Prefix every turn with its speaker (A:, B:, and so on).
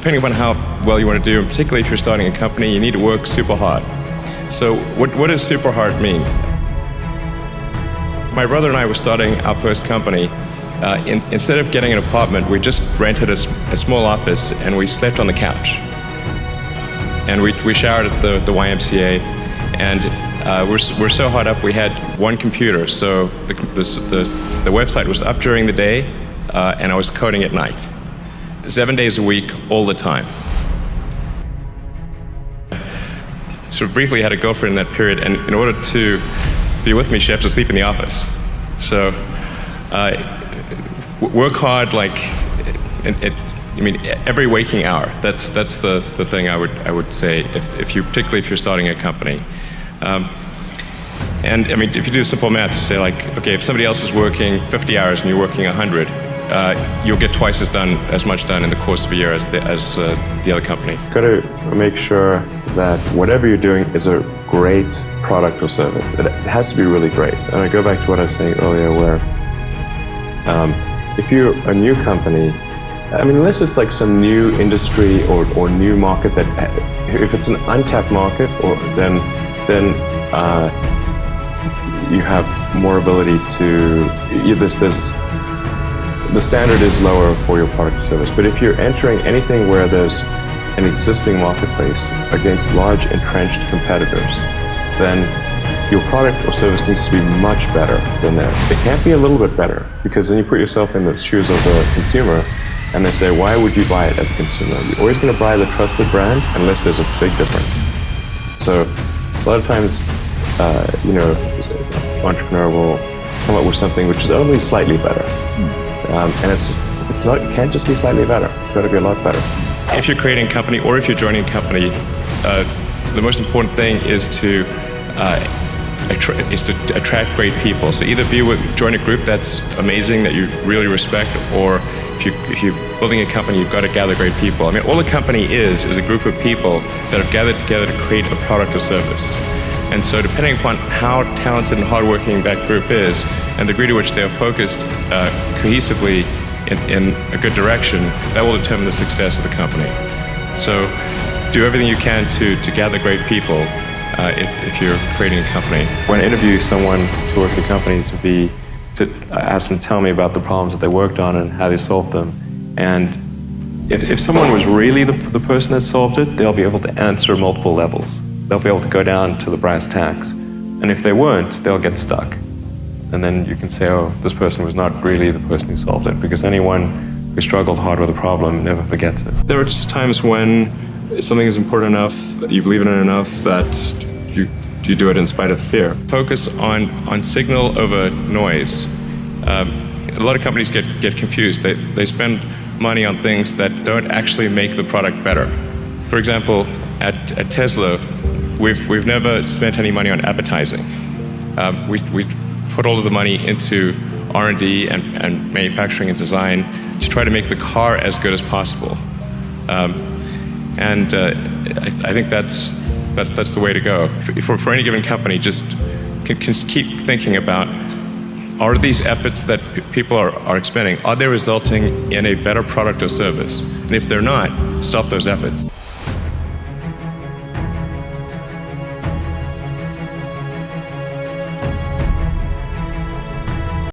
A: depending upon how well you want to do, and particularly if you're starting a company, you need to work super hard. So what does super hard mean? My brother and I were starting our first company. Instead of getting an apartment, we just rented a small office and we slept on the couch. And we showered at the YMCA, and we're so hot up we had one computer, so the website was up during the day, and I was coding at night. 7 days a week, all the time. Sort of briefly had a girlfriend in that period, and in order to be with me, she had to sleep in the office. So work hard, like every waking hour. That's the thing I would say particularly if you're starting a company. And I mean, if you do simple math, you say like, okay, if somebody else is working 50 hours and you're working 100, you'll get twice as much done in the course of a year as the other company.
B: You've got to make sure that whatever you're doing is a great product or service. It has to be really great. And I go back to what I was saying earlier, where if you're a new company, I mean, unless it's like some new industry or new market that, if it's an untapped market, then you have more ability to, the standard is lower for your product or service. But if you're entering anything where there's an existing marketplace against large entrenched competitors, then your product or service needs to be much better than theirs. It can't be a little bit better, because then you put yourself in the shoes of the consumer and they say, why would you buy it as a consumer? You're always going to buy the trusted brand unless there's a big difference. So a lot of times, an entrepreneur will come up with something which is only slightly better. And it can't just be slightly better. It's got to be a lot better.
A: If you're creating a company or if you're joining a company, the most important thing is to attract great people. So either join a group that's amazing, that you really respect, or if you're building a company, you've got to gather great people. I mean, all a company is a group of people that have gathered together to create a product or service. And so depending upon how talented and hardworking that group is, and the degree to which they are focused cohesively in a good direction, that will determine the success of the company. So do everything you can to gather great people if you're creating a company.
B: When I interview someone to work at companies, would be to ask them to tell me about the problems that they worked on and how they solved them. And if someone was really the person that solved it, they'll be able to answer multiple levels. They'll be able to go down to the brass tacks. And if they weren't, they'll get stuck. And then you can say, oh, this person was not really the person who solved it, because anyone who struggled hard with a problem never forgets it.
A: There are just times when something is important enough, you believe in it enough, that you do it in spite of fear. Focus on signal over noise. A lot of companies get confused. They spend money on things that don't actually make the product better. For example, at Tesla, we've never spent any money on advertising. We put all of the money into R&D and manufacturing and design to try to make the car as good as possible. I think that's the way to go. For any given company, just can keep thinking about, are these efforts that people are expending, are they resulting in a better product or service? And if they're not, stop those efforts.